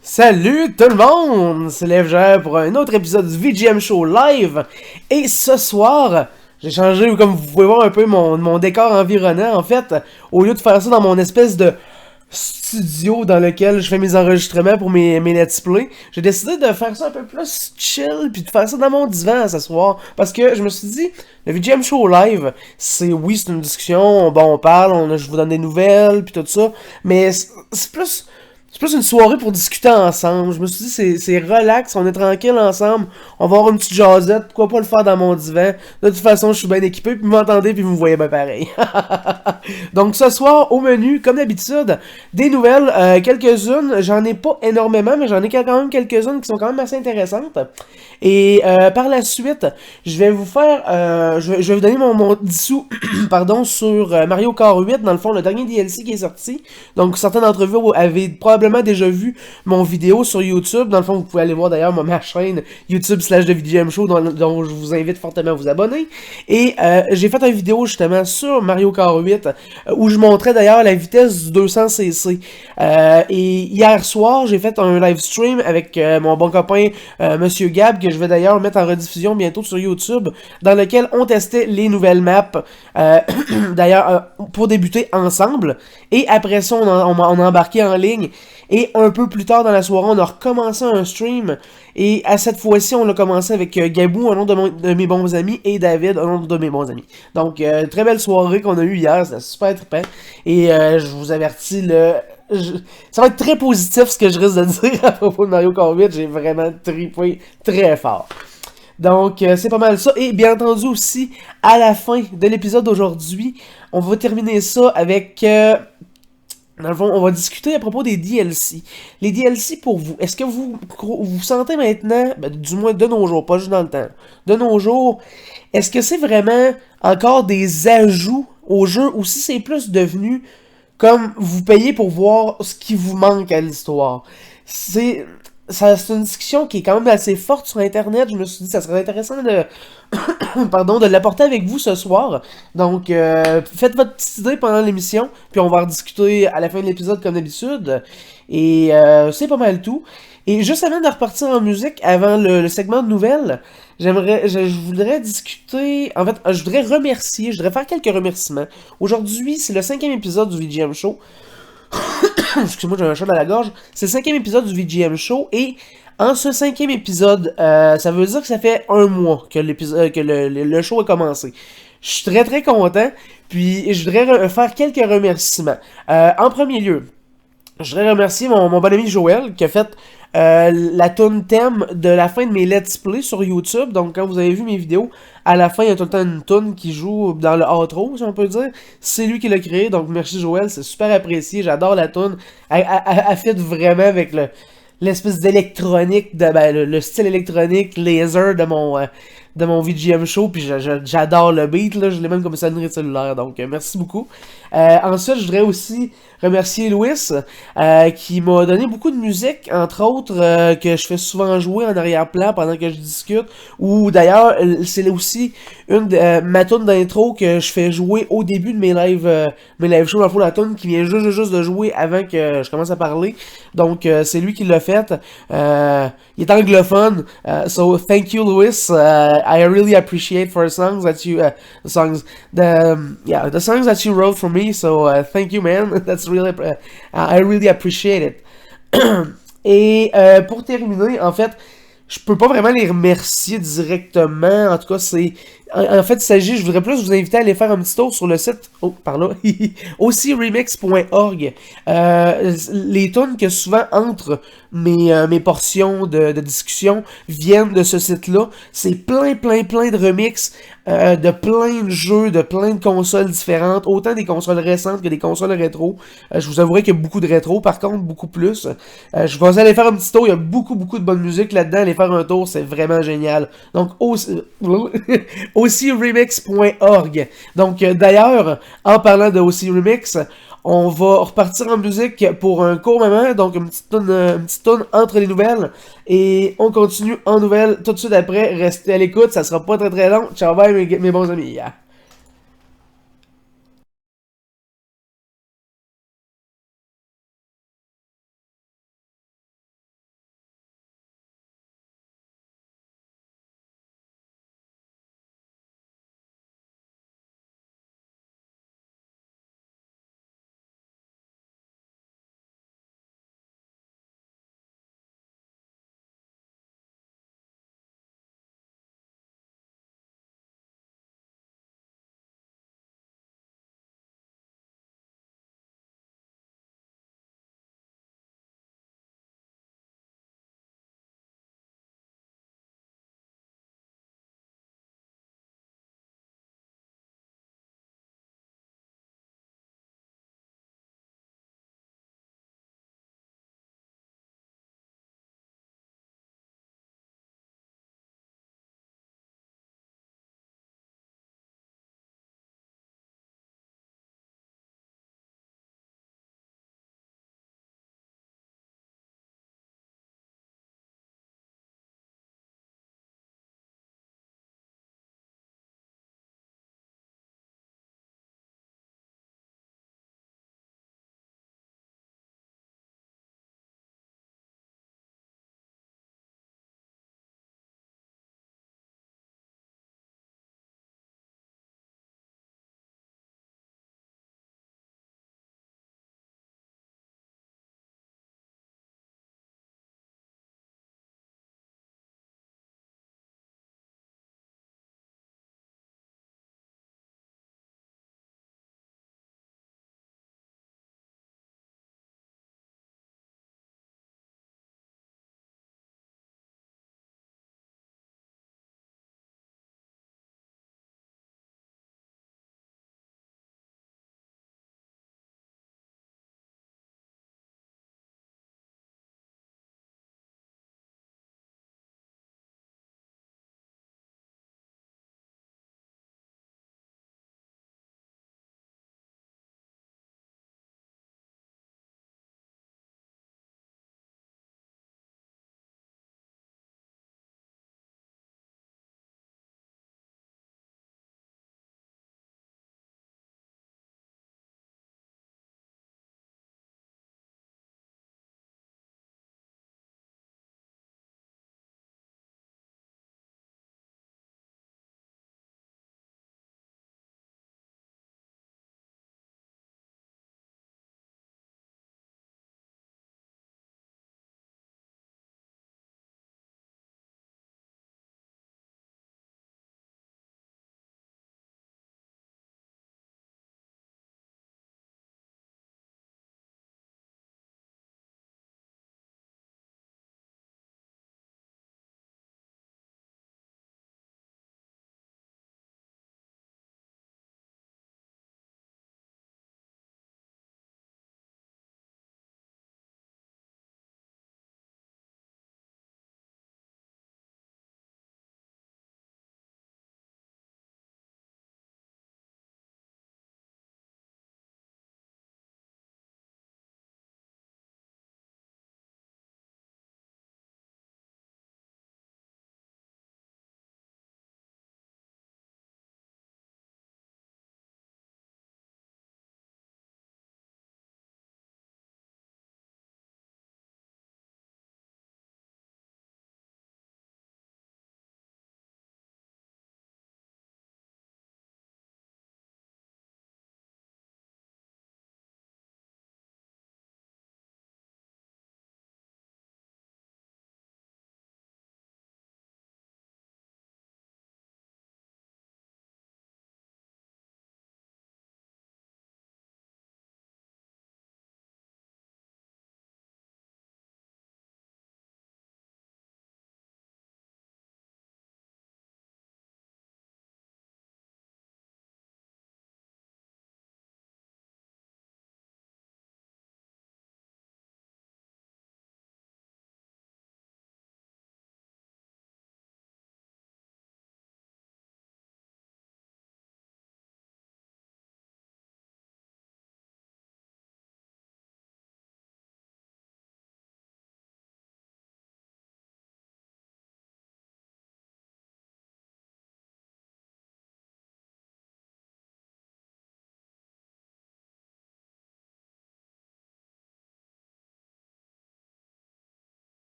Salut tout le monde! C'est l'FGR pour un autre épisode du VGM Show live. Et ce soir, j'ai changé, comme vous pouvez voir un peu mon décor environnant. En fait, au lieu de faire ça dans mon espèce de studio dans lequel je fais mes enregistrements pour mes let's play, j'ai décidé de faire ça un peu plus chill, puis de faire ça dans mon divan ce soir. Parce que je me suis dit, le VGM Show live, c'est une discussion, bon on parle, je vous donne des nouvelles, puis tout ça, mais c'est plus une soirée pour discuter ensemble. Je me suis dit, c'est relax, on est tranquille ensemble. On va avoir une petite jasette. Pourquoi pas le faire dans mon divan? De toute façon, je suis bien équipé, puis vous m'entendez, puis vous me voyez bien pareil. Donc, ce soir, au menu, comme d'habitude, des nouvelles, quelques-unes. J'en ai pas énormément, mais j'en ai quand même quelques-unes qui sont quand même assez intéressantes. Et par la suite, je vais vous faire, je vais vous donner mon dissous, pardon, sur Mario Kart 8, dans le fond, le dernier DLC qui est sorti. Donc, certains d'entre vous avaient probablement déjà vu mon vidéo sur YouTube. Dans le fond, vous pouvez aller voir d'ailleurs ma chaîne YouTube / The VGM Show, dont je vous invite fortement à vous abonner. Et j'ai fait une vidéo justement sur Mario Kart 8, où je montrais d'ailleurs la vitesse du 200cc. Et hier soir, j'ai fait un live stream avec mon bon copain Monsieur Gab, que je vais d'ailleurs mettre en rediffusion bientôt sur YouTube, dans lequel on testait les nouvelles maps, d'ailleurs pour débuter ensemble, et après ça on a embarqué en ligne, et un peu plus tard dans la soirée on a recommencé un stream, et à cette fois-ci on l'a commencé avec Gabou, un nom de mes bons amis, et David, un nom de mes bons amis. Donc très belle soirée qu'on a eue hier, c'était super trippant, et je vous avertis, ça va être très positif ce que je risque de dire à propos de Mario Kart 8, j'ai vraiment trippé très fort. Donc, c'est pas mal ça. Et bien entendu aussi, à la fin de l'épisode d'aujourd'hui, on va terminer ça avec... dans le fond, on va discuter à propos des DLC. Les DLC pour vous, est-ce que vous sentez maintenant, du moins de nos jours, pas juste dans le temps, de nos jours, est-ce que c'est vraiment encore des ajouts au jeu, ou si c'est plus devenu comme vous payez pour voir ce qui vous manque à l'histoire? C'est une discussion qui est quand même assez forte sur Internet. Je me suis dit ça serait intéressant de pardon, de l'apporter avec vous ce soir. Donc, faites votre petite idée pendant l'émission, puis on va en discuter à la fin de l'épisode comme d'habitude. Et c'est pas mal tout. Et juste avant de repartir en musique, avant le segment de nouvelles, je voudrais discuter, en fait, je voudrais faire quelques remerciements. Aujourd'hui, c'est le 5e épisode du VGM Show. Excuse-moi, j'ai un chat dans la gorge. C'est le 5e épisode du VGM Show, et en ce 5e épisode, ça veut dire que ça fait un mois que le show a commencé. Je suis très très content, puis je voudrais faire quelques remerciements. En premier lieu, je voudrais remercier mon bon ami Joël, qui a fait la tune thème de la fin de mes let's play sur YouTube. Donc quand vous avez vu mes vidéos, à la fin il y a tout le temps une tune qui joue dans le outro, si on peut dire. C'est lui qui l'a créé, donc merci Joël, c'est super apprécié, j'adore la tune. Elle fit vraiment avec l'espèce d'électronique, le style électronique laser de mon VGM Show, puis j'adore le beat, là, je l'ai même comme sonnerie cellulaire, donc merci beaucoup. Ensuite, je voudrais aussi remercier Louis, qui m'a donné beaucoup de musique, entre autres, que je fais souvent jouer en arrière-plan pendant que je discute, ou d'ailleurs, c'est aussi ma tune d'intro que je fais jouer au début de mes live shows, dans le fond, la tune qui vient juste de jouer avant que je commence à parler, donc c'est lui qui l'a fait. Il est anglophone, so thank you Louis, I really appreciate for the songs that you the songs that you wrote for me, so thank you man. That's really I really appreciate it. Et pour terminer, en fait, je peux pas vraiment les remercier directement. En tout cas, en fait, je voudrais plus vous inviter à aller faire un petit tour sur le site, par là, ociremix.org. Les tunes que souvent entre mes portions de discussion viennent de ce site-là. C'est plein de remix de plein de jeux, de plein de consoles différentes, autant des consoles récentes que des consoles rétro. Je vous avouerai qu'il y a beaucoup de rétro, par contre, beaucoup plus. Je vais aller faire un petit tour, il y a beaucoup de bonne musique là-dedans, allez faire un tour, c'est vraiment génial. Donc, ociremix.org. Donc, d'ailleurs, en parlant de OC-Remix, on va repartir en musique pour un court moment, donc une petite toune entre les nouvelles, et on continue en nouvelles tout de suite après. Restez à l'écoute, ça sera pas très long. Ciao bye mes bons amis.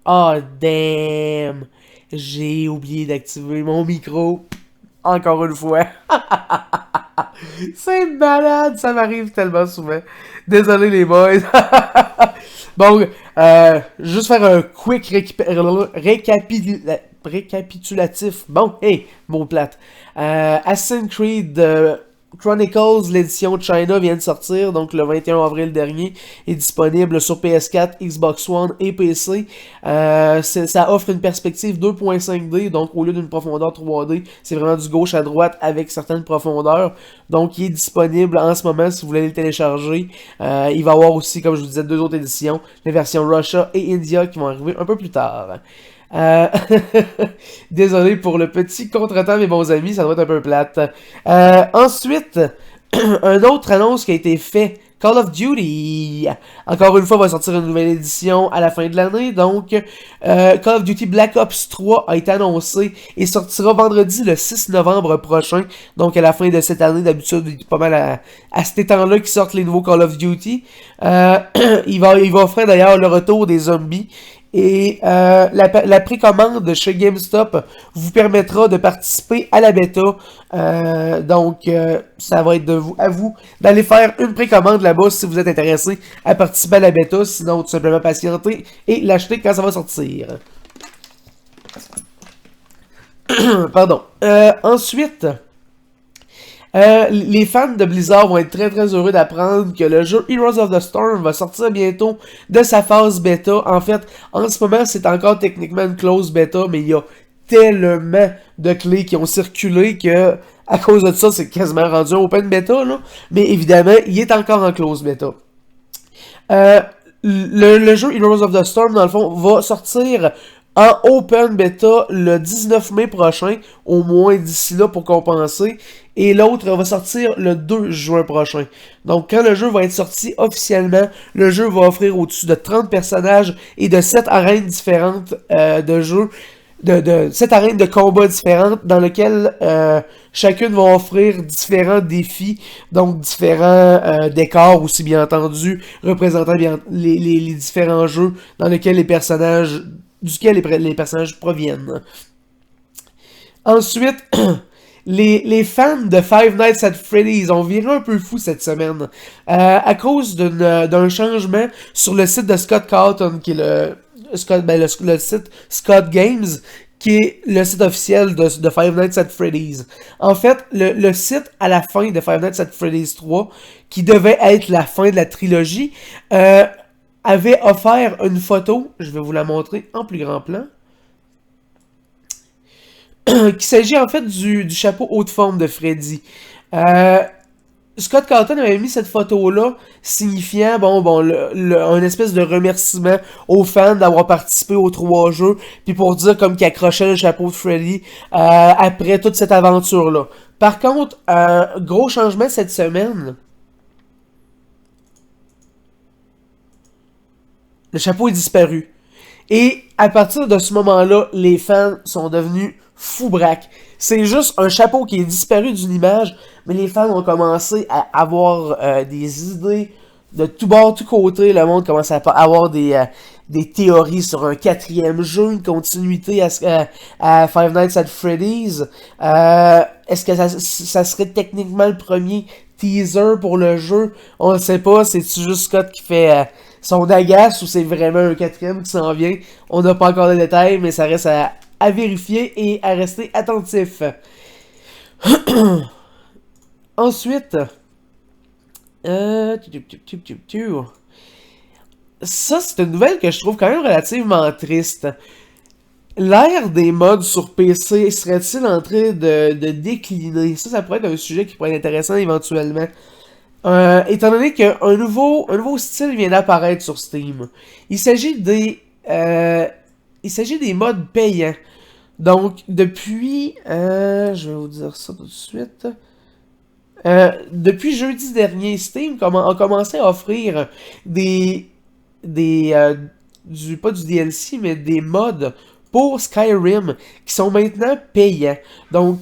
Ah, damn! J'ai oublié d'activer mon micro. Encore une fois. C'est malade, ça m'arrive tellement souvent. Désolé les boys. Bon, juste faire un quick récapitulatif. Bon, hey, mot plate. Assassin's Creed Chronicles, l'édition China vient de sortir, donc le 21 avril dernier, est disponible sur PS4, Xbox One et PC. Ça offre une perspective 2.5D, donc au lieu d'une profondeur 3D, c'est vraiment du gauche à droite avec certaines profondeurs. Donc il est disponible en ce moment si vous voulez le télécharger. Il va y avoir aussi, comme je vous disais, deux autres éditions, les versions Russia et India qui vont arriver un peu plus tard. Euh, Désolé pour le petit contretemps, mes bons amis, ça doit être un peu plate. Ensuite, un autre annonce qui a été fait. Call of Duty, encore une fois, va sortir une nouvelle édition à la fin de l'année. Donc, Call of Duty Black Ops 3 a été annoncé et sortira vendredi le 6 novembre prochain. Donc, à la fin de cette année, d'habitude, il est pas mal à cet temps-là qui sortent les nouveaux Call of Duty. Il va offrir d'ailleurs le retour des zombies. Et la précommande chez GameStop vous permettra de participer à la bêta. Donc, ça va être à vous d'aller faire une précommande là-bas si vous êtes intéressé à participer à la bêta. Sinon, tout simplement patienter et l'acheter quand ça va sortir. Pardon. Ensuite... les fans de Blizzard vont être très très heureux d'apprendre que le jeu Heroes of the Storm va sortir bientôt de sa phase bêta. En fait, en ce moment, c'est encore techniquement une close bêta, mais il y a tellement de clés qui ont circulé que, à cause de ça, c'est quasiment rendu un open bêta, là. Mais évidemment, il est encore en close bêta. Le jeu Heroes of the Storm, dans le fond, va sortir en open beta le 19 mai prochain, au moins d'ici là pour compenser. Et l'autre va sortir le 2 juin prochain. Donc quand le jeu va être sorti officiellement, le jeu va offrir au-dessus de 30 personnages et de 7 arènes différentes de jeu. De 7 arènes de combat différentes dans lesquelles chacune va offrir différents défis, donc différents décors aussi bien entendu, représentant bien les différents jeux dans lesquels les personnages les personnages proviennent. Ensuite, les fans de Five Nights at Freddy's ont viré un peu fou cette semaine à cause d'un changement sur le site de Scott Cawthon, qui est le site Scott Games, qui est le site officiel de Five Nights at Freddy's. En fait, le site à la fin de Five Nights at Freddy's 3, qui devait être la fin de la trilogie, avait offert une photo, je vais vous la montrer en plus grand plan, qu'il s'agit en fait du chapeau haute forme de Freddy. Scott Cawthon avait mis cette photo-là, signifiant un espèce de remerciement aux fans d'avoir participé aux 3 jeux, puis pour dire comme qu'il accrochait le chapeau de Freddy après toute cette aventure-là. Par contre, gros changement cette semaine. Le chapeau est disparu. Et à partir de ce moment-là, les fans sont devenus fous braques. C'est juste un chapeau qui est disparu d'une image, mais les fans ont commencé à avoir des idées de tout bord, tout côté. Le monde commence à avoir des théories sur un 4e jeu, une continuité à Five Nights at Freddy's. Est-ce que ça serait techniquement le premier teaser pour le jeu? On ne sait pas, c'est-tu juste Scott qui fait son agace ou c'est vraiment un 4e qui s'en vient? On n'a pas encore de détails, mais ça reste à vérifier et à rester attentif. Ensuite, ça c'est une nouvelle que je trouve quand même relativement triste. L'ère des mods sur PC serait-il en train de décliner? Ça pourrait être un sujet qui pourrait être intéressant éventuellement. Étant donné qu'un nouveau style vient d'apparaître sur Steam. Il s'agit des mods payants. Donc, depuis... je vais vous dire ça tout de suite. Depuis jeudi dernier, Steam a commencé à offrir pas du DLC, mais des mods pour Skyrim qui sont maintenant payants. Donc,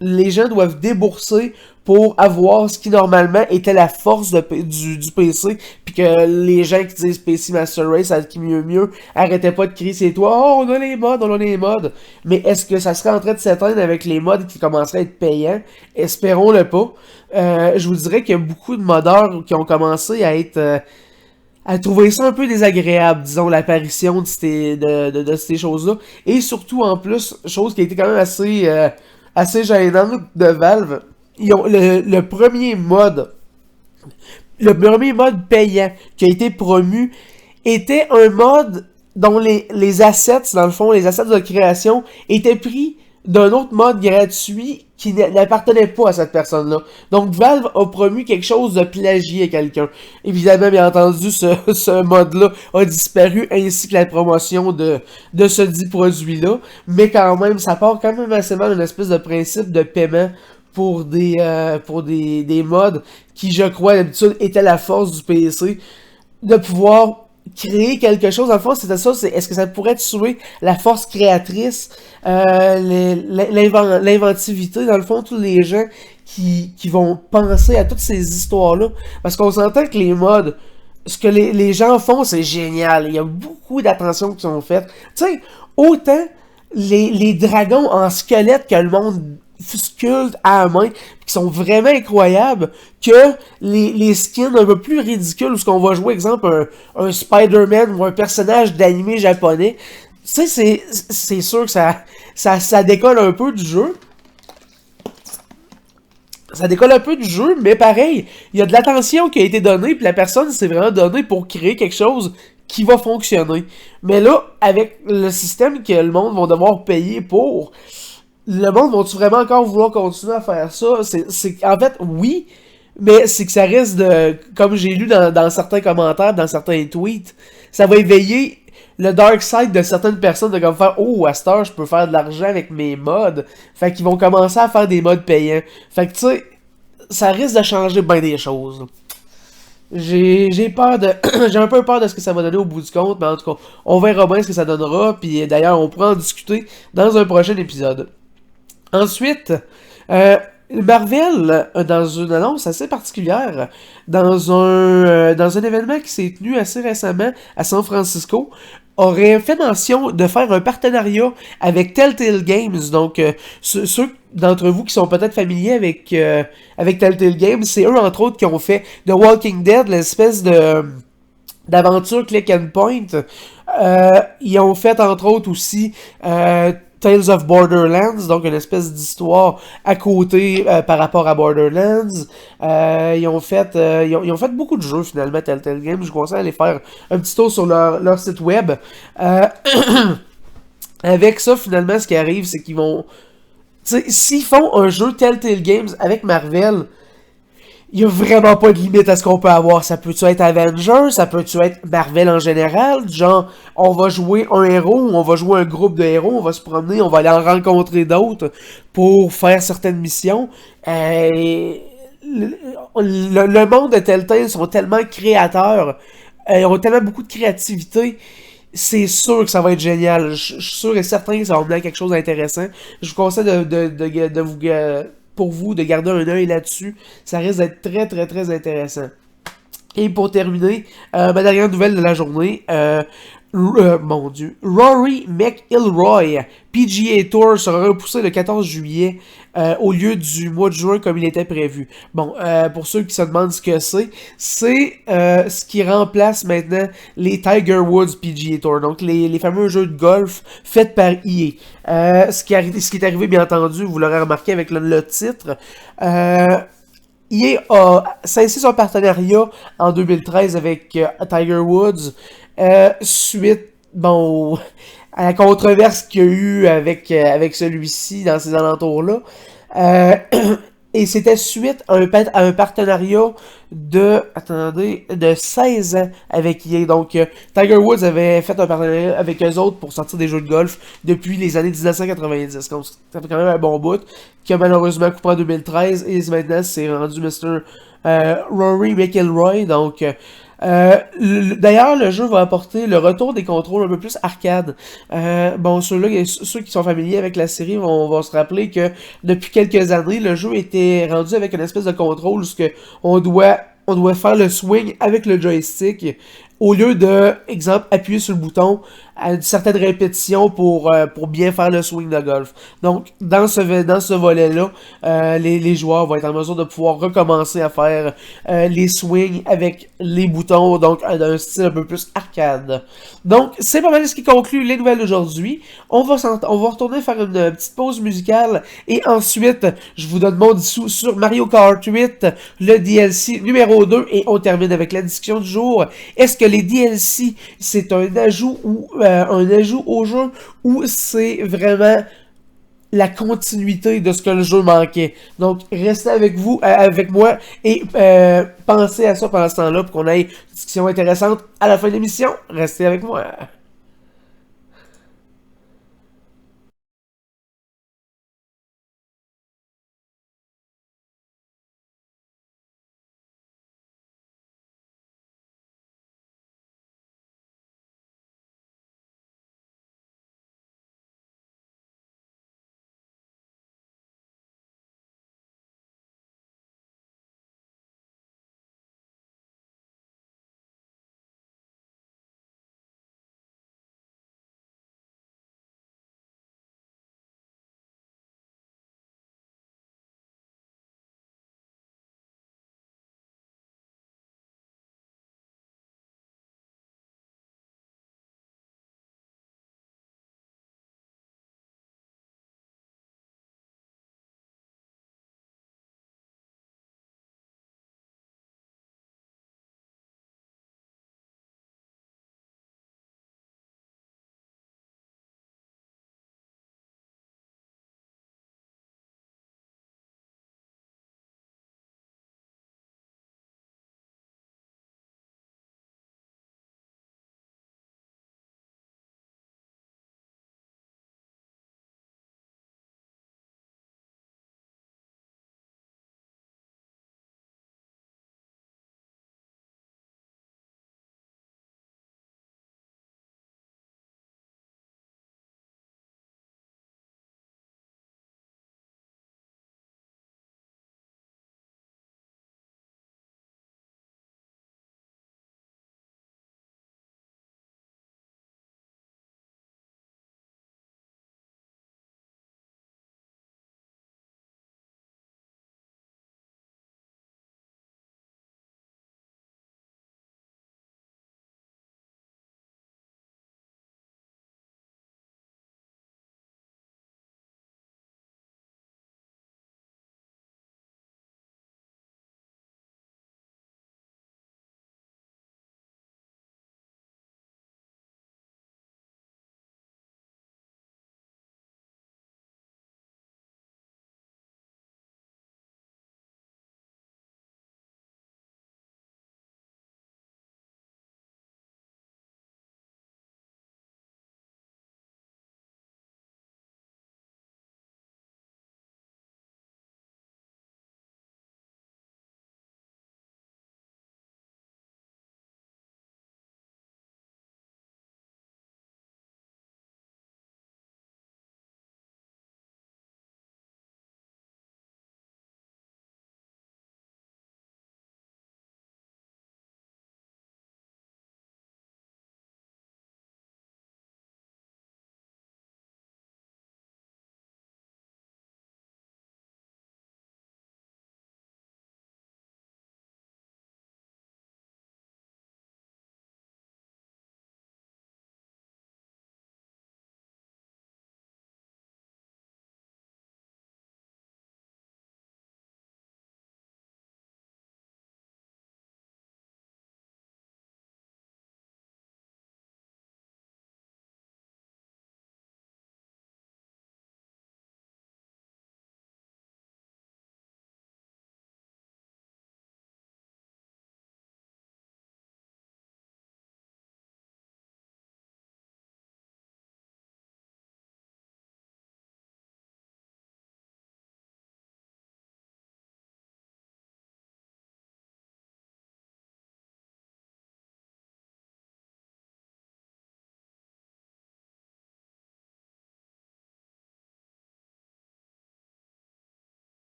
les gens doivent débourser pour avoir ce qui normalement était la force du PC, puis que les gens qui disent PC Master Race, ça qui mieux, arrêtaient pas de crier c'est toi, oh on a les mods, on a les mods. Mais est-ce que ça serait en train de s'éteindre avec les mods qui commenceraient à être payants? Espérons-le pas. Je vous dirais qu'il y a beaucoup de modeurs qui ont commencé à être à trouver ça un peu désagréable, disons, l'apparition de ces choses-là. Et surtout, en plus, chose qui a été quand même assez gênante de Valve, ils ont le premier mode payant qui a été promu était un mode dont les assets, dans le fond, les assets de création, étaient pris d'un autre mode gratuit qui n'appartenait pas à cette personne-là. Donc Valve a promu quelque chose de plagié à quelqu'un. Évidemment, bien entendu, ce mode-là a disparu, ainsi que la promotion de ce dit produit-là. Mais quand même, ça part quand même assez mal d'une espèce de principe de paiement pour des mods qui, je crois, d'habitude, étaient la force du PC. De pouvoir créer quelque chose, dans le fond, c'était ça, est-ce que ça pourrait tuer la force créatrice, l'inventivité, dans le fond, tous les gens qui vont penser à toutes ces histoires-là, parce qu'on s'entend que les mods, ce que les gens font, c'est génial, il y a beaucoup d'attention qui sont faites, tu sais, autant les dragons en squelette que le monde sculpte à la main, qui sont vraiment incroyables, que les skins un peu plus ridicules, où ce qu'on va jouer, exemple, un Spider-Man ou un personnage d'anime japonais. Tu sais, c'est sûr que ça décolle un peu du jeu. Ça décolle un peu du jeu, mais pareil, il y a de l'attention qui a été donnée, puis la personne s'est vraiment donnée pour créer quelque chose qui va fonctionner. Mais là, avec le système que le monde va devoir payer pour, le monde va-tu vraiment encore vouloir continuer à faire ça? En fait, oui, mais c'est que ça risque de, comme j'ai lu dans certains commentaires, dans certains tweets, ça va éveiller le dark side de certaines personnes de comme faire oh, à cette heure, je peux faire de l'argent avec mes mods. Fait qu'ils vont commencer à faire des mods payants. Fait que tu sais, ça risque de changer bien des choses. J'ai peur de. J'ai un peu peur de ce que ça va donner au bout du compte, mais en tout cas, on verra bien ce que ça donnera. Puis d'ailleurs, on pourra en discuter dans un prochain épisode. Ensuite, Marvel, dans une annonce assez particulière, dans un événement qui s'est tenu assez récemment à San Francisco, aurait fait mention de faire un partenariat avec Telltale Games. Donc, ceux d'entre vous qui sont peut-être familiers avec Telltale Games, c'est eux, entre autres, qui ont fait The Walking Dead, l'espèce d'aventure click and point. Ils ont fait, entre autres, aussi Tales of Borderlands, donc une espèce d'histoire à côté par rapport à Borderlands. Ils ont fait beaucoup de jeux finalement, Telltale Games. Je vous conseille d'aller faire un petit tour sur leur site web. Avec ça, finalement, ce qui arrive, c'est qu'ils vont... S'ils font un jeu Telltale Games avec Marvel, il n'y a vraiment pas de limite à ce qu'on peut avoir. Ça peut-tu être Avengers, ça peut-tu être Marvel en général, genre on va jouer un héros, ou on va jouer un groupe de héros, on va se promener, on va aller en rencontrer d'autres pour faire certaines missions. Le monde de Telltale sont tellement créateurs, ils ont tellement beaucoup de créativité. C'est sûr que ça va être génial. Je suis sûr et certain que ça va mener à quelque chose d'intéressant. Je vous conseille de vous... pour vous de garder un œil là-dessus. Ça risque d'être très très très intéressant. Et pour terminer, ma dernière nouvelle de la journée, mon Dieu, Rory McIlroy, PGA Tour sera repoussé le 14 juillet au lieu du mois de juin comme il était prévu. Bon, pour ceux qui se demandent ce que c'est ce qui remplace maintenant les Tiger Woods PGA Tour, donc les fameux jeux de golf faits par EA. Ce qui est arrivé, bien entendu, vous l'aurez remarqué avec le titre, EA a cessé son partenariat en 2013 avec Tiger Woods suite à la controverse qu'il y a eu avec celui-ci dans ces alentours-là. Et c'était suite à un partenariat de 16 ans avec EA. Donc, Tiger Woods avait fait un partenariat avec eux autres pour sortir des jeux de golf depuis les années 1990. Donc, ça fait quand même un bon bout, qui a malheureusement coupé en 2013, et maintenant, c'est rendu Mr. Rory McIlroy. Donc, d'ailleurs, le jeu va apporter le retour des contrôles un peu plus arcade. Bon, ceux qui sont familiers avec la série vont se rappeler que depuis quelques années, le jeu était rendu avec une espèce de contrôle où on doit, on doit faire le swing avec le joystick au lieu de, exemple, appuyer sur le bouton à une certaine répétition pour bien faire le swing de golf. Donc, dans ce volet-là, les joueurs vont être en mesure de pouvoir recommencer à faire les swings avec les boutons, donc d'un style un peu plus arcade. Donc, c'est pas mal ce qui conclut les nouvelles d'aujourd'hui. On va retourner faire une petite pause musicale et ensuite, je vous donne mon dissous sur Mario Kart 8, le DLC numéro 2 et on termine avec la discussion du jour. Est-ce que les DLC, c'est un ajout au jeu ou c'est vraiment la continuité de ce que le jeu manquait. Donc, restez avec moi et pensez à ça pendant ce temps-là pour qu'on ait une discussion intéressante à la fin de l'émission. Restez avec moi.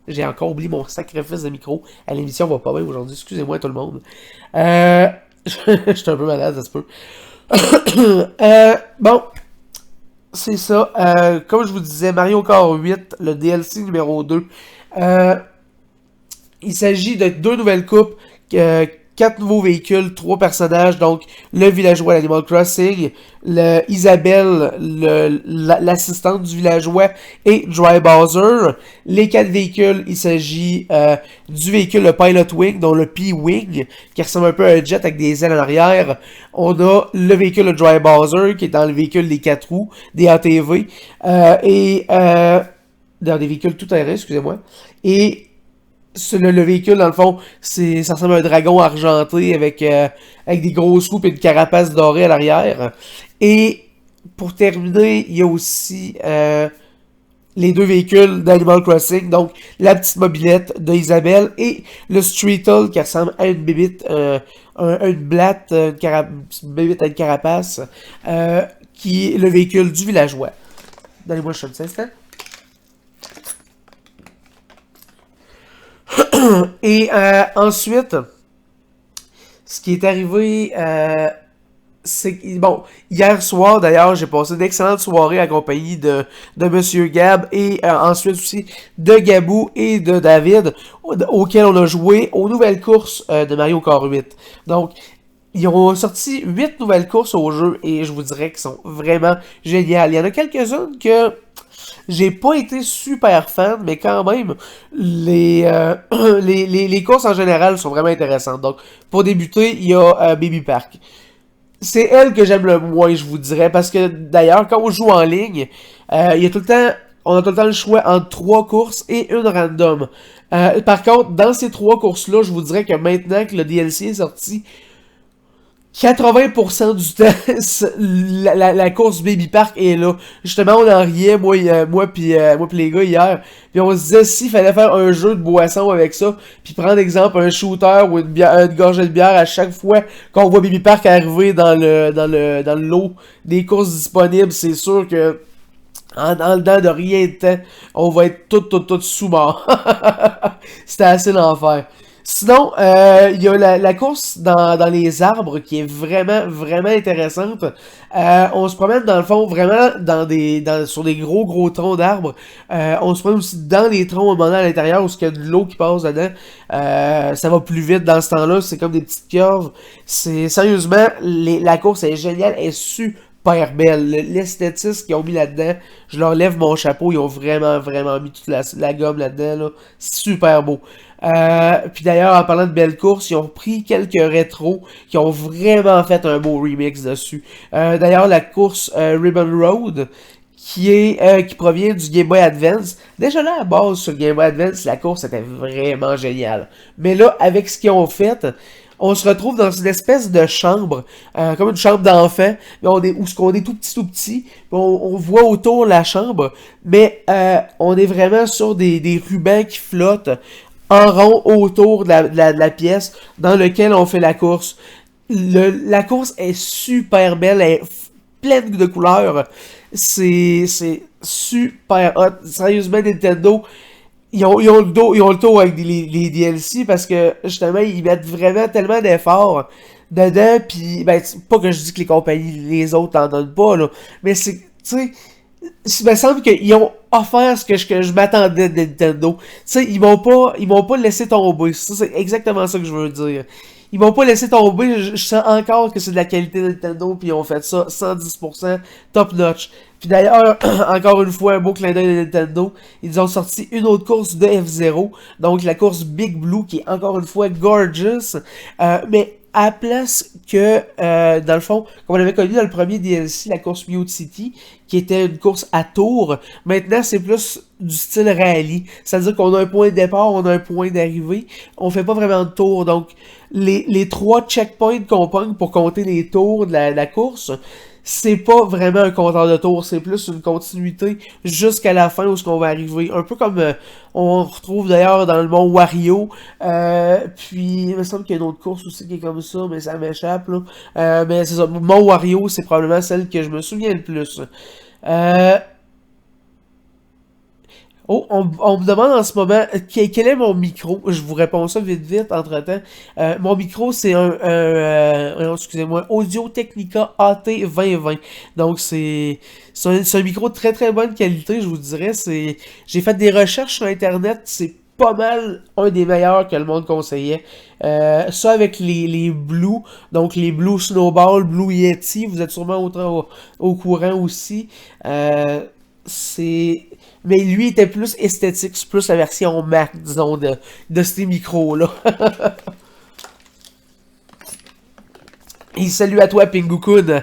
J'ai encore oublié mon sacrifice de micro. À l'émission va pas bien aujourd'hui. Excusez-moi tout le monde. Je suis un peu malade, ça se peut. Bon, c'est ça. Comme je vous disais, Mario Kart 8, le DLC numéro 2. Euh, il s'agit de deux nouvelles coupes, quatre nouveaux véhicules, trois personnages, donc le villageois d'Animal Crossing, Isabelle, l'assistante du villageois, et Dry Bowser. Les quatre véhicules, il s'agit du véhicule, le Pilot Wing, dont le P-Wing, qui ressemble un peu à un jet avec des ailes en arrière. On a le véhicule, le Dry Bowser, qui est dans le véhicule des 4 roues, des ATV, dans des véhicules tout aérés, excusez-moi. Et le véhicule, dans le fond, ça ressemble à un dragon argenté avec des grosses roues et une carapace dorée à l'arrière. Et pour terminer, il y a aussi les deux véhicules d'Animal Crossing, donc la petite mobilette de Isabelle et le Streetle qui ressemble à une bébite, une blatte, une bébite à une carapace, qui est le véhicule du villageois. Donnez-moi un petit instant. Et ensuite, ce qui est arrivé, c'est que, bon, hier soir d'ailleurs, j'ai passé une excellente soirée accompagnée de Monsieur Gab et ensuite aussi de Gabou et de David, auquel on a joué aux nouvelles courses de Mario Kart 8. Donc, ils ont sorti 8 nouvelles courses au jeu et je vous dirais qu'elles sont vraiment géniales. Il y en a quelques-unes que j'ai pas été super fan, mais quand même, les courses en général sont vraiment intéressantes. Donc, pour débuter, il y a Baby Park. C'est elle que j'aime le moins, je vous dirais, parce que d'ailleurs, quand on joue en ligne, il y a tout le temps, on a tout le temps le choix entre 3 courses et une random. Par contre, dans ces 3 courses-là, je vous dirais que maintenant que le DLC est sorti, 80% du temps, la course Baby Park est là. Justement, on en riait, moi puis les gars hier. Puis on se disait, s'il fallait faire un jeu de boisson avec ça, puis prendre exemple un shooter ou une gorgée de bière à chaque fois qu'on voit Baby Park arriver dans le lot des courses disponibles, c'est sûr que en dedans de rien de temps, on va être tout sous-mort. C'était assez l'enfer. Sinon, il y a la course dans les arbres qui est vraiment intéressante. On se promène dans le fond vraiment sur des gros troncs d'arbres. On se promène aussi dans les troncs au moment à l'intérieur où il y a de l'eau qui passe dedans. Ça va plus vite dans ce temps-là. C'est comme des petites curves. C'est sérieusement, la course est géniale, elle est super belle. L'esthétisme qu'ils ont mis là-dedans, je leur lève mon chapeau. Ils ont vraiment mis toute la gomme là-dedans. Là. Super beau. Puis d'ailleurs, en parlant de belles courses, ils ont pris quelques rétros qui ont vraiment fait un beau remix dessus. D'ailleurs, la course Ribbon Road, qui provient du Game Boy Advance. Déjà là, à base, sur le Game Boy Advance, la course était vraiment géniale. Mais là, avec ce qu'ils ont fait, on se retrouve dans une espèce de chambre, comme une chambre d'enfant, mais où on est tout petit, on voit autour la chambre, mais on est vraiment sur des rubans qui flottent en rond autour de la pièce dans lequel on fait la course. La course est super belle, elle est pleine de couleurs. C'est super hot. Sérieusement, Nintendo, ils ont le tour avec les DLC parce que justement, ils mettent vraiment tellement d'efforts dedans. Puis, ben, pas que je dis que les compagnies, les autres en donnent pas, là. Mais c'est, tu sais, il me semble qu'ils ont offert ce que je m'attendais de Nintendo. Tu sais, ils m'ont pas laissé tomber. Ça, c'est exactement ça que je veux dire. Ils m'ont pas laissé tomber. Je sens encore que c'est de la qualité de Nintendo. Puis ils ont fait ça 110% top notch. Puis d'ailleurs, encore une fois, un beau clin d'œil de Nintendo. Ils ont sorti une autre course de F-Zero. Donc la course Big Blue qui est encore une fois gorgeous. Mais à la place que, dans le fond, comme on avait connu dans le premier DLC, la course Mute City, qui était une course à tour, maintenant c'est plus du style rallye. C'est-à-dire qu'on a un point de départ, on a un point d'arrivée, on fait pas vraiment de tour. Donc, les 3 checkpoints qu'on pogne pour compter les tours de la course, c'est pas vraiment un compteur de tours, c'est plus une continuité jusqu'à la fin où ce qu'on va arriver. Un peu comme on retrouve d'ailleurs dans le mont Wario. Puis il me semble qu'il y a une autre course aussi qui est comme ça, mais ça m'échappe là. Mais c'est ça, Mont Wario, c'est probablement celle que je me souviens le plus. Oh, on me demande en ce moment quel est mon micro. Je vous réponds ça vite vite entre-temps. Mon micro, c'est excusez-moi, Audio Technica AT2020. Donc c'est un micro de très très bonne qualité, je vous dirais. J'ai fait des recherches sur Internet, c'est pas mal un des meilleurs que le monde conseillait. Ça avec les Blue, donc les Blue Snowball, Blue Yeti, vous êtes sûrement au courant aussi. C'est mais lui était plus esthétique, c'est plus la version Mac, disons, de ces micros-là. Et salut à toi, Pingukun.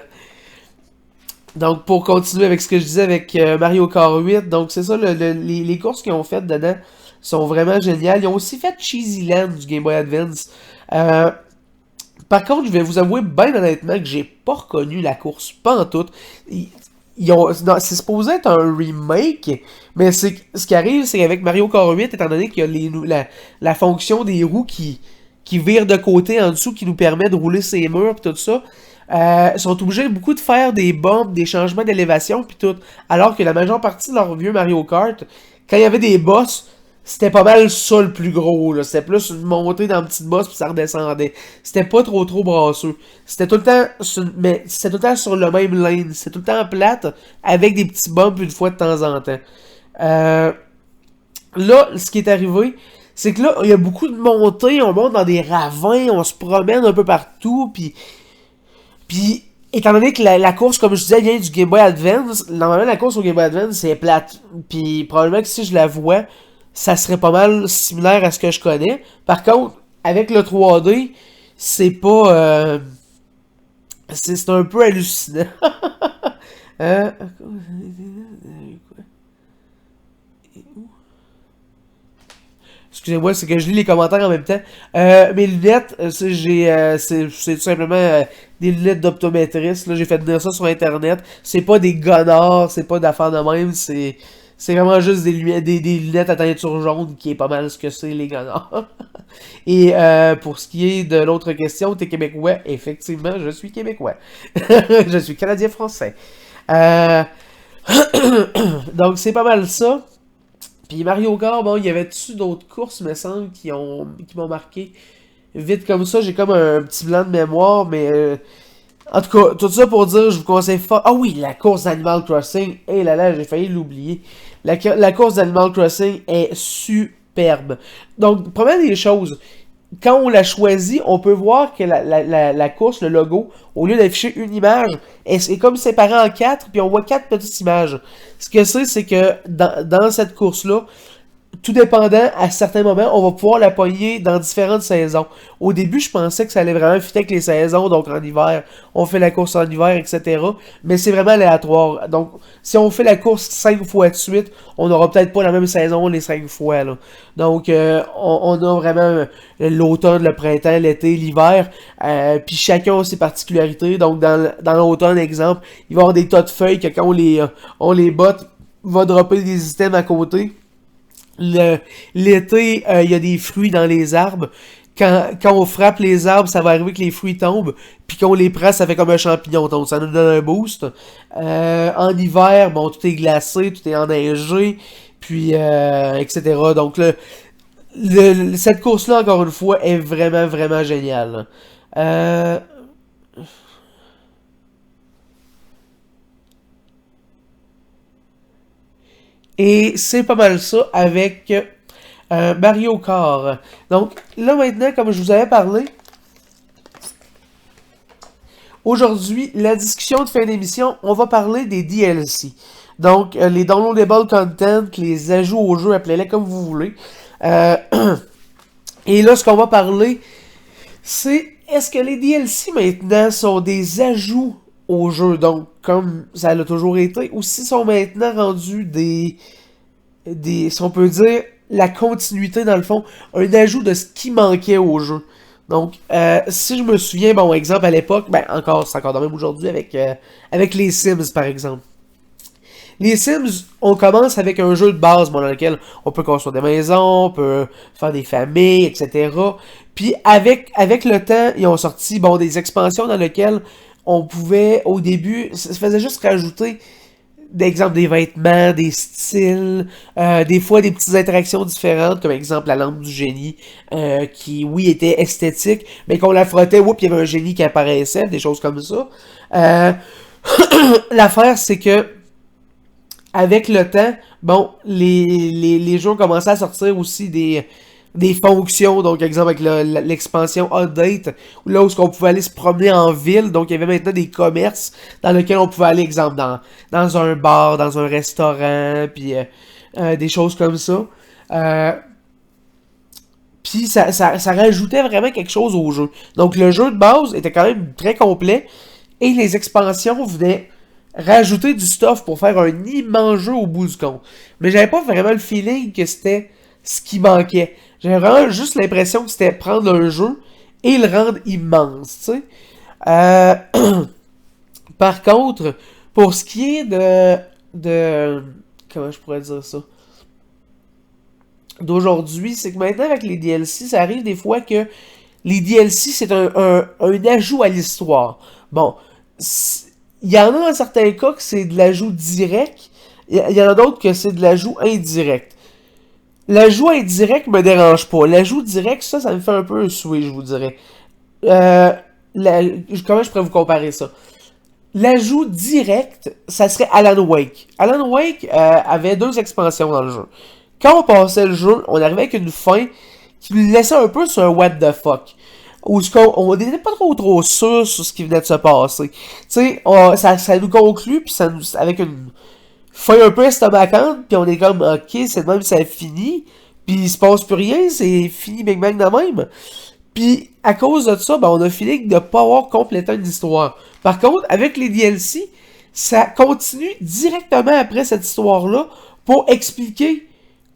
Donc, pour continuer avec ce que je disais avec Mario Kart 8, donc c'est ça, les courses qu'ils ont faites dedans sont vraiment géniales. Ils ont aussi fait Cheesy Land du Game Boy Advance. Euh, Par contre, je vais vous avouer bien honnêtement que j'ai pas reconnu la course, pas en tout. Non, c'est supposé être un remake, mais ce qui arrive, c'est qu'avec Mario Kart 8, étant donné qu'il y a la fonction des roues qui virent de côté en dessous, qui nous permet de rouler ces murs et tout ça, ils sont obligés beaucoup de faire des bombes, des changements d'élévation puis tout. Alors que la majeure partie de leur vieux Mario Kart, quand il y avait des boss, c'était pas mal ça le plus gros, là. C'était plus une montée dans une petite boss puis ça redescendait. C'était pas trop brasseux. C'était tout le temps mais c'était tout le temps sur le même lane. C'était tout le temps plate avec des petits bumps une fois de temps en temps. Euh, Là, ce qui est arrivé, c'est que là, il y a beaucoup de montées, on monte dans des ravins, on se promène un peu partout, puis étant donné que la course, comme je disais, vient du Game Boy Advance, normalement la course au Game Boy Advance, c'est plate. Puis probablement que si je la vois, ça serait pas mal similaire à ce que je connais. Par contre, avec le 3D, c'est pas... c'est un peu hallucinant. Euh, Excusez-moi, c'est que je lis les commentaires en même temps. Mes lunettes, c'est tout simplement des lunettes d'optométriste. Là, j'ai fait venir ça sur Internet. C'est pas des gonards, c'est pas d'affaires de même. C'est vraiment juste des lunettes à teinture jaune qui est pas mal ce que c'est, les gonards. Et pour ce qui est de l'autre question, t'es québécois? Effectivement, je suis québécois. Je suis canadien-français. Euh, donc, c'est pas mal ça. Puis Mario Kart, bon, il y avait-tu d'autres courses, me semble, qui m'ont marqué? Vite comme ça, j'ai comme un petit blanc de mémoire, mais en tout cas, tout ça pour dire, je vous conseille fort. Ah oui, la course d'Animal Crossing. Eh là là, j'ai failli l'oublier. La course d'Animal Crossing est superbe. Donc, première des choses, quand on la choisit, on peut voir que la course, le logo, au lieu d'afficher une image, est comme séparé en quatre, puis on voit quatre petites images. Ce que c'est que dans cette course-là, tout dépendant, à certains moments, on va pouvoir la pogner dans différentes saisons. Au début, je pensais que ça allait vraiment fitter avec les saisons, donc en hiver, on fait la course en hiver, etc. Mais c'est vraiment aléatoire. Donc, si on fait la course 5 fois de suite, on n'aura peut-être pas la même saison les 5 fois. Là. Donc, on a vraiment l'automne, le printemps, l'été, l'hiver. Puis chacun a ses particularités. Donc, dans l'automne, exemple, il va y avoir des tas de feuilles que quand on les botte, va dropper des items à côté. L'été, il y a des fruits dans les arbres. Quand on frappe les arbres, ça va arriver que les fruits tombent. Puis quand on les presse, ça fait comme un champignon. Donc ça nous donne un boost. En hiver, bon, tout est glacé, tout est enneigé. Puis, etc. Donc cette course-là, encore une fois, est vraiment, vraiment géniale. Euh, Et c'est pas mal ça avec Mario Kart. Donc là maintenant, comme je vous avais parlé, aujourd'hui, la discussion de fin d'émission, on va parler des DLC. Donc les downloadable content, les ajouts au jeu, appelez-les comme vous voulez. Euh, et là, ce qu'on va parler, c'est est-ce que les DLC maintenant sont des ajouts au jeu, donc comme ça l'a toujours été, ou s'ils sont maintenant rendus si on peut dire, la continuité dans le fond, un ajout de ce qui manquait au jeu. Donc, si je me souviens, bon, exemple à l'époque, ben encore, c'est encore de même aujourd'hui avec les Sims par exemple. Les Sims, on commence avec un jeu de base, bon, dans lequel on peut construire des maisons, on peut faire des familles, etc. Puis avec le temps, ils ont sorti des expansions dans lesquelles on pouvait, au début, ça faisait juste rajouter d'exemple des vêtements, des styles, des fois des petites interactions différentes, comme exemple la lampe du génie, qui, oui, était esthétique, mais qu'on la frottait, oups, il y avait un génie qui apparaissait, des choses comme ça. L'affaire, c'est que, avec le temps, bon, les jeux ont commencé à sortir aussi des fonctions, donc exemple avec l'expansion Update, là où on pouvait aller se promener en ville, donc il y avait maintenant des commerces dans lesquels on pouvait aller, exemple, dans un bar, dans un restaurant, puis des choses comme ça. Puis ça rajoutait vraiment quelque chose au jeu. Donc le jeu de base était quand même très complet, et les expansions venaient rajouter du stuff pour faire un immense jeu au bout du compte. Mais j'avais pas vraiment le feeling que c'était ce qui manquait. J'avais vraiment juste l'impression que c'était prendre un jeu et le rendre immense, tu sais. Euh, Par contre, pour ce qui est comment je pourrais dire ça? D'aujourd'hui, c'est que maintenant avec les DLC, ça arrive des fois que les DLC, c'est un ajout à l'histoire. Bon, il y en a dans certains cas que c'est de l'ajout direct, il y en a d'autres que c'est de l'ajout indirect. L'ajout indirect me dérange pas. L'ajout direct, ça me fait un peu suer, je vous dirais. Euh, Comment je pourrais vous comparer ça? L'ajout direct, ça serait Alan Wake. Alan Wake avait 2 expansions dans le jeu. Quand on passait le jeu, on arrivait avec une fin qui nous laissait un peu sur un what the fuck. Où on n'était pas trop sûr sur ce qui venait de se passer. Tu sais, ça nous conclut, puis avec une fin un peu estomacante, puis on est comme, ok, c'est de même, ça finit, puis il se passe plus rien, c'est fini Big Bang de même. Puis, à cause de ça, ben, on a fini de pas avoir complété une histoire. Par contre, avec les DLC, ça continue directement après cette histoire-là pour expliquer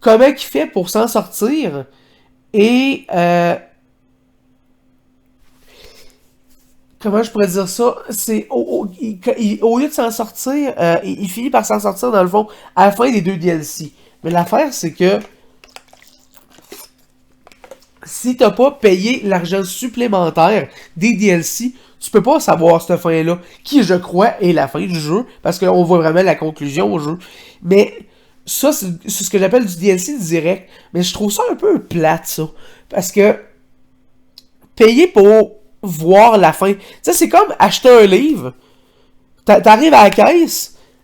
comment il fait pour s'en sortir. Et, comment je pourrais dire ça? C'est, au lieu de s'en sortir, il finit par s'en sortir, dans le fond, à la fin des 2 DLC. Mais l'affaire, c'est que, si t'as pas payé l'argent supplémentaire des DLC, tu peux pas savoir cette fin-là, qui je crois est la fin du jeu, parce qu'on voit vraiment la conclusion au jeu. Mais ça, c'est ce que j'appelle du DLC direct. Mais je trouve ça un peu plate, ça. Parce que payer pour voir la fin. Tu sais, c'est comme acheter un livre. T'arrives à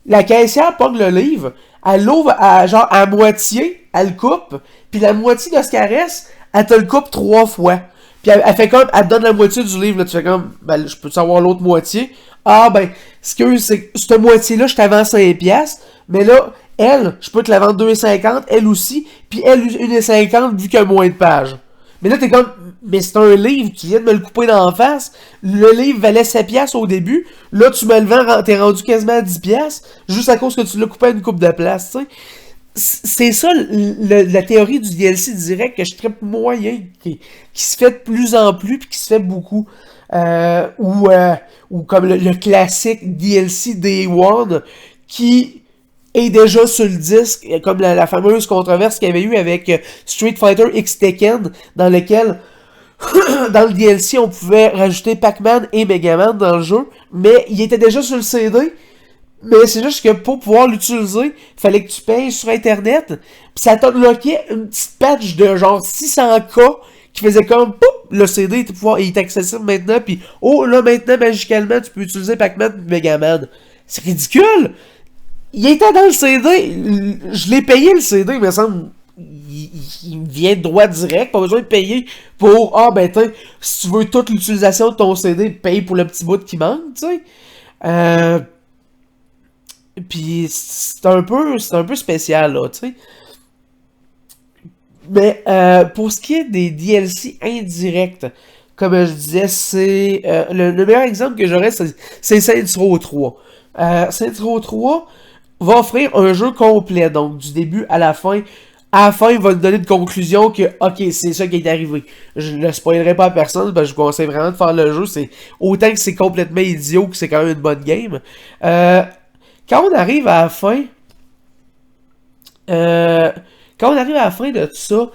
la caissière pogne le livre, elle l'ouvre genre à moitié, elle le coupe, puis la moitié de ce qu'elle reste, elle te le coupe 3 fois. Puis elle fait comme, elle te donne la moitié du livre, là, tu fais comme, ben, je peux savoir l'autre moitié. Ah, ben, excuse, c'est cette moitié-là, je t'avance 5 piastres, mais là, elle, je peux te la vendre 2,50, elle aussi, puis elle, 1,50 vu qu'il y a moins de pages. Mais là, t'es comme, mais c'est un livre, tu viens de me le couper dans la face. Le livre valait 7 piastres au début. Là, tu me le vends, t'es rendu quasiment à 10 piastres, juste à cause que tu l'as coupé à une coupe de place, tu sais. C'est ça la théorie du DLC direct que je trippe moyen, qui se fait de plus en plus, puis qui se fait beaucoup. Ou comme le classique DLC Day One, qui est déjà sur le disque, comme la fameuse controverse qu'il y avait eu avec Street Fighter X Tekken, dans lequel, dans le DLC, on pouvait rajouter Pac-Man et Megaman dans le jeu, mais il était déjà sur le CD. Mais c'est juste que pour pouvoir l'utiliser, il fallait que tu payes sur Internet. Puis ça t'unlockait une petite patch de genre 600K qui faisait comme pouf, le CD est accessible maintenant. Puis oh là maintenant magicalement tu peux utiliser Pac-Man et Megaman. C'est ridicule! Il était dans le CD. Je l'ai payé le CD, il me semble. Il vient de droit direct, pas besoin de payer pour ah ben t'sais, si tu veux toute l'utilisation de ton CD, paye pour le petit bout qui manque, tu sais. Puis c'est un peu spécial là, tu sais. Mais pour ce qui est des DLC indirects, comme je disais, c'est le meilleur exemple que j'aurais, c'est Saints Row 3. Saints Row 3 va offrir un jeu complet, donc du début à la fin. À la fin, il va nous donner une conclusion que, ok, c'est ça qui est arrivé. Je ne le spoilerai pas à personne, parce que je vous conseille vraiment de faire le jeu. C'est autant que c'est complètement idiot que c'est quand même une bonne game. Quand on arrive à la fin, quand on arrive à la fin de tout ça,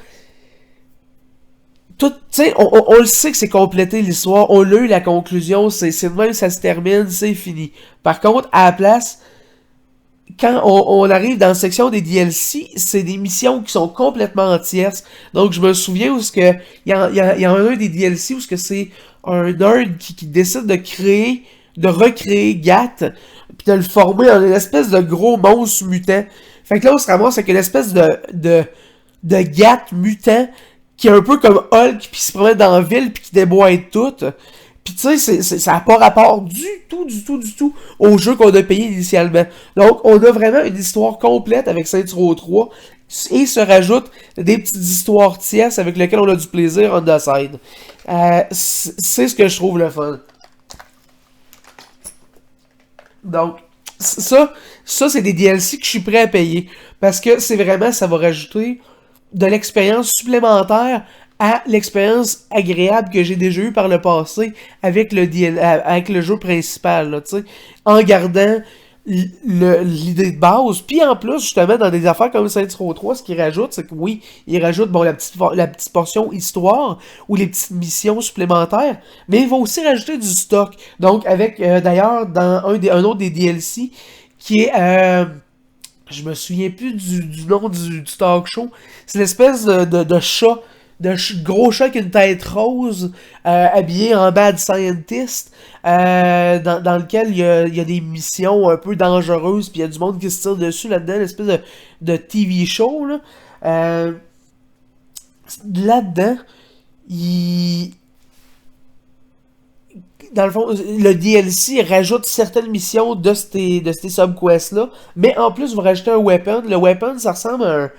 tout, tu sais, on le sait que c'est complété l'histoire, on l'a eu la conclusion, c'est de même, ça se termine, c'est fini. Par contre, à la place, quand on arrive dans la section des DLC, c'est des missions qui sont complètement tierces. Donc, je me souviens où ce que il y a un des DLC où ce que c'est un nerd qui décide de recréer Gat, puis de le former en une espèce de gros monstre mutant. Fait que là, on se ramasse avec une espèce de Gat mutant qui est un peu comme Hulk, puis qui se promène dans la ville, puis qui déboîte tout. Puis tu sais, ça n'a pas rapport du tout au jeu qu'on a payé initialement. Donc, on a vraiment une histoire complète avec Saints Row 3 et se rajoute des petites histoires tierces avec lesquelles on a du plaisir on the side. C'est ce que je trouve le fun. Donc, ça c'est des DLC que je suis prêt à payer. Parce que c'est vraiment, ça va rajouter de l'expérience supplémentaire à l'expérience agréable que j'ai déjà eue par le passé avec avec le jeu principal, là, tu sais, en gardant l'idée de base. Puis en plus, justement, dans des affaires comme Saints Row 3, ce qu'il rajoute, c'est que oui, il rajoute bon, la petite portion histoire ou les petites missions supplémentaires, mais il va aussi rajouter du stock. Donc, avec, d'ailleurs, dans un autre des DLC, qui est... je me souviens plus du nom du talk show. C'est l'espèce de chat, gros chat qui a une tête rose, habillé en bad scientist, dans lequel il y a des missions un peu dangereuses, puis il y a du monde qui se tire dessus là-dedans, une espèce de TV show, là. Là-dedans, il... Dans le fond, le DLC rajoute certaines missions de ces subquests-là, mais en plus, vous rajoutez un weapon. Le weapon, ça ressemble à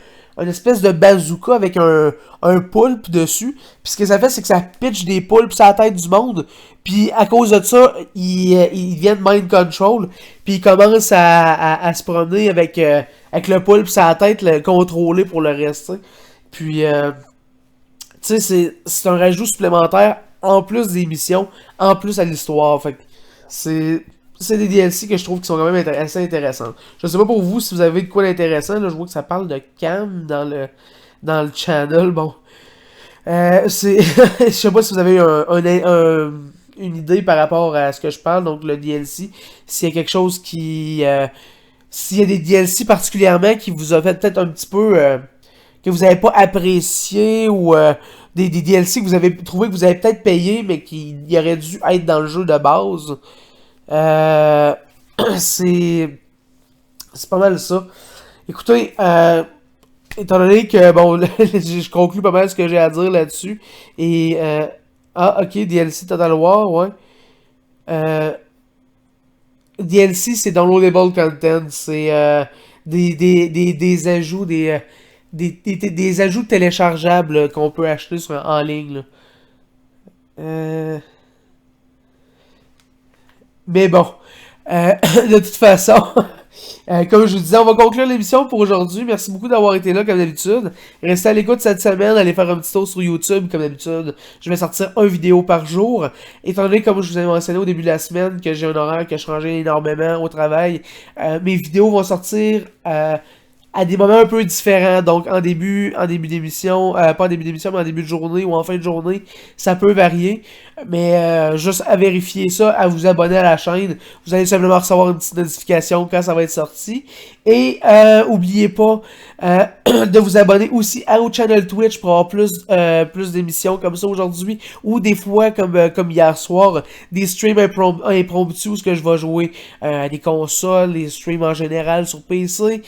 une espèce de bazooka avec un poulpe dessus. Puis ce que ça fait, c'est que ça pitch des poulpes sur la tête du monde. Puis à cause de ça, ils viennent mind control. Puis ils commencent à se promener avec le poulpe sur la tête, le contrôler pour le reste. T'sais. Puis, tu sais, c'est un rajout supplémentaire en plus des missions, en plus à l'histoire. Fait que c'est des DLC que je trouve qui sont quand même assez intéressants. Je sais pas pour vous si vous avez de quoi d'intéressant. Là, je vois que ça parle de Cam dans le channel. Bon. Je sais pas si vous avez une idée par rapport à ce que je parle, donc le DLC. S'il y a quelque chose qui... s'il y a des DLC particulièrement qui vous a fait peut-être un petit peu... que vous n'avez pas apprécié ou des DLC que vous avez trouvé que vous avez peut-être payé mais qui auraient dû être dans le jeu de base. Euh, c'est pas mal ça. Écoutez, étant donné que bon, je conclue pas mal ce que j'ai à dire là-dessus. Et ok, DLC Total War, ouais. Euh, DLC c'est downloadable content, c'est des ajouts, des ajouts téléchargeables qu'on peut acheter en ligne. Là. Euh, Mais bon, de toute façon, comme je vous disais, on va conclure l'émission pour aujourd'hui. Merci beaucoup d'avoir été là comme d'habitude. Restez à l'écoute cette semaine, allez faire un petit tour sur YouTube comme d'habitude. Je vais sortir une vidéo par jour. Étant donné, comme je vous ai mentionné au début de la semaine, que j'ai un horaire que je changeais énormément au travail, mes vidéos vont sortir à des moments un peu différents. Donc en début d'émission, pas en début d'émission, mais en début de journée ou en fin de journée, ça peut varier. Mais juste à vérifier ça, à vous abonner à la chaîne. Vous allez simplement recevoir une petite notification quand ça va être sorti. Et oubliez pas de vous abonner aussi au channel Twitch pour avoir plus d'émissions comme ça aujourd'hui. Ou des fois, comme hier soir, des streams impromptus où je vais jouer à des consoles, des streams en général sur PC.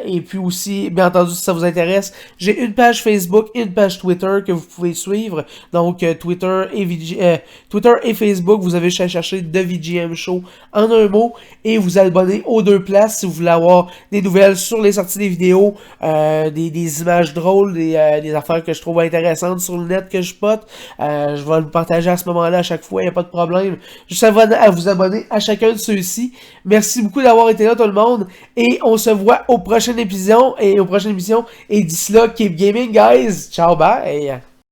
Et puis aussi, bien entendu, si ça vous intéresse, j'ai une page Facebook et une page Twitter que vous pouvez suivre. Donc, Twitter et Facebook, vous avez juste à chercher The VGM Show en un mot et vous abonner aux deux places si vous voulez avoir des nouvelles sur les sorties des vidéos, des images drôles, des affaires que je trouve intéressantes sur le net que je pote. Je vais le partager à ce moment-là à chaque fois, il n'y a pas de problème. Juste à vous abonner à chacun de ceux-ci. Merci beaucoup d'avoir été là tout le monde et on se voit au prochain épisode et d'ici là, keep gaming guys. Ciao, bye.